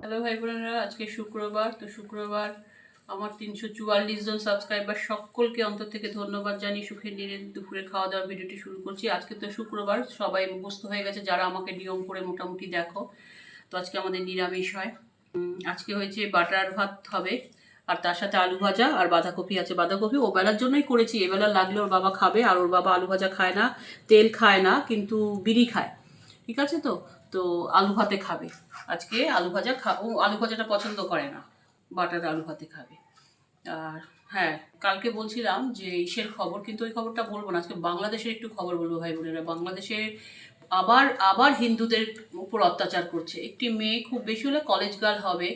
Hello ভাই বোনেরা, আজকে শুক্রবার। তো শুক্রবার আমার 344 জন সাবস্ক্রাইবার সকলকে অন্তর থেকে ধন্যবাদ জানিয়ে সুখের নিরেন দুপুরে খাওয়া দাওয়ার ভিডিওটি শুরু করছি। আজকে তো শুক্রবার, সবাই মুখস্থ হয়ে গেছে যারা আমাকে নিয়ম করে মোটামুটি দেখো। তো আজকে আমাদের নিরামিষ হয়। আজকে হয়েছে বাটার ভাত হবে, আর তার সাথে আলু ভাজা আর বাঁধাকপি আছে। বাঁধাকপি ও বেলার জন্যই করেছি, এবেলা লাগলে ওর বাবা খাবে। আর ওর বাবা আলু ভাজা খায় না, তেল খায় না, কিন্তু বিড়ি খায়। ঠিক আছে, তো তো আলু ভাতে খাবে আজকে। আলু ভাজা ও আলু ভাজাটা পছন্দ করে না, বাটার আলু ভাতে খাবে। আর হ্যাঁ, কালকে বলছিলাম যে ইসের খবর, কিন্তু ওই খবরটা বলবো না। আজকে বাংলাদেশের একটু খবর বলবো ভাই বোনেরা। বাংলাদেশে আবার আবার হিন্দুদের উপর অত্যাচার করছে। একটি মেয়ে, খুব বেশি হলে কলেজ গার্ল হবে,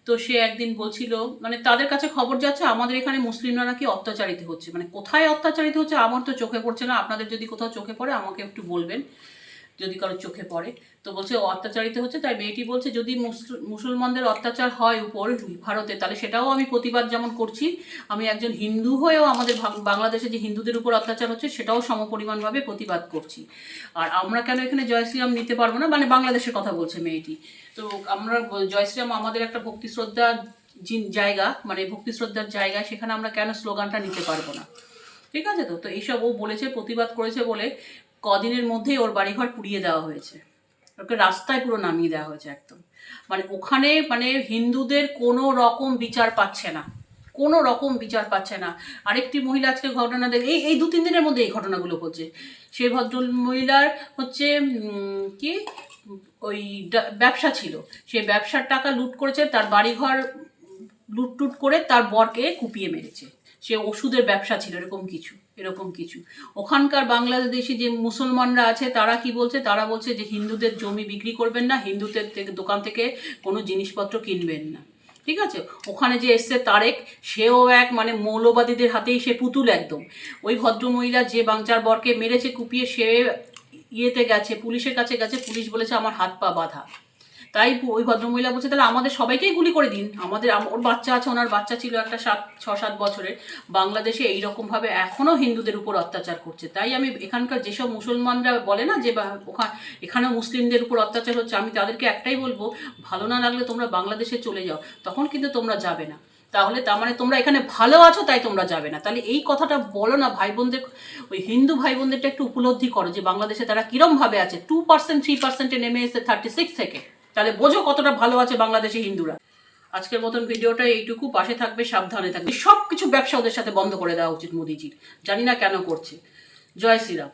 তো সে একদিন বলছিল, মানে তাদের কাছে খবর যাচ্ছে আমাদের এখানে মুসলিমরা নাকি অত্যাচারিত হচ্ছে। মানে কোথায় অত্যাচারিত হচ্ছে আমার তো চোখে পড়ছে না, আপনাদের যদি কোথাও চোখে পড়ে আমাকে একটু বলবেন যদি কারোর চোখে পড়ে। তো বলছে অত্যাচারিত হচ্ছে, তাই মেয়েটি বলছে যদি মুসলমানদের অত্যাচার হয় উপর ভারতে, তাহলে সেটাও আমি প্রতিবাদ যেমন করছি, আমি একজন হিন্দু হয়েও আমাদের বাংলাদেশে যে হিন্দুদের উপর অত্যাচার হচ্ছে সেটাও সমপরিমাণভাবে প্রতিবাদ করছি। আর আমরা কেন এখানে জয় শ্রীরাম নিতে পারবো না, মানে বাংলাদেশের কথা বলছে মেয়েটি। তো আমরা জয় শ্রীরাম আমাদের একটা ভক্তি শ্রদ্ধা জায়গা, মানে ভক্তি শ্রদ্ধার জায়গা, সেখানে আমরা কেন স্লোগানটা নিতে পারবো না? ঠিক আছে, তো তো এইসব ও বলেছে, প্রতিবাদ করেছে বলে কদিনের মধ্যেই ওর বাড়িঘর পুড়িয়ে দেওয়া হয়েছে। ওকে রাস্তায় পুরো নামিয়ে দেওয়া হয়েছে একদম। মানে ওখানে মানে হিন্দুদের কোনো রকম বিচার পাচ্ছে না, কোনো রকম বিচার পাচ্ছে না। আরেকটি মহিলা আজকে ঘটনা দেখ, এই এই 2-3 দিনের মধ্যে এই ঘটনাগুলো হচ্ছে। সেই ভদ্র মহিলার হচ্ছে কি ওই ব্যবসা ছিল, সেই ব্যবসার টাকা লুট করেছে, তার বাড়িঘর লুট করে তার বরকে কুপিয়ে মেরেছে। সে ওষুধের ব্যবসা ছিল, এরকম কিছু। ওখানকার বাংলাদেশি যে মুসলমানরা আছে তারা কি বলছে, তারা বলছে যে হিন্দুদের জমি বিক্রি করবেন না, হিন্দুদের দোকান থেকে কোনো জিনিসপত্র কিনবেন না। ঠিক আছে, ওখানে যে এসছে তারেক, সেও এক মানে মৌলবাদীদের হাতেই সে পুতুল একদম। ওই ভদ্রমহিলা যে বাংচার বরকে মেরেছে কুপিয়ে, সে ইয়েতে গেছে, পুলিশের কাছে গেছে, পুলিশ বলেছে আমার হাত পা বাঁধা। তাই ওই ভদ্রমহিলা বলছে তাহলে আমাদের সবাইকেই গুলি করে দিন, ওর বাচ্চা আছে, ওনার বাচ্চা ছিল একটা 6-7 বছরের। বাংলাদেশে এইরকমভাবে এখনও হিন্দুদের উপর অত্যাচার করছে। তাই আমি এখানকার যেসব মুসলমানরা বলে না যে এখানেও মুসলিমদের উপর অত্যাচার হচ্ছে, আমি তাদেরকে একটাই বলবো, ভালো না লাগলে তোমরা বাংলাদেশে চলে যাও, তখন কিন্তু তোমরা যাবে না। তাহলে তার মানে তোমরা এখানে ভালো আছো তাই তোমরা যাবে না। তাহলে এই কথাটা বলো না ভাই বোনদের, ওই হিন্দু ভাই বোনদেরটা একটু উপলব্ধি করো যে বাংলাদেশে তারা কিরমভাবে আছে। 2% 3%-এ নেমে এসে 36 থেকে, তাহলে বোঝো কতটা ভালো আছে বাংলাদেশি হিন্দুরা। আজকের মতন ভিডিওটা এইটুকু। পাশে থাকবে, সাবধানে থাকবে। সব কিছু ব্যবসা ওদের সাথে বন্ধ করে দেওয়া উচিত মোদিজির, জানি না কেন করছে। জয় শ্রীরাম।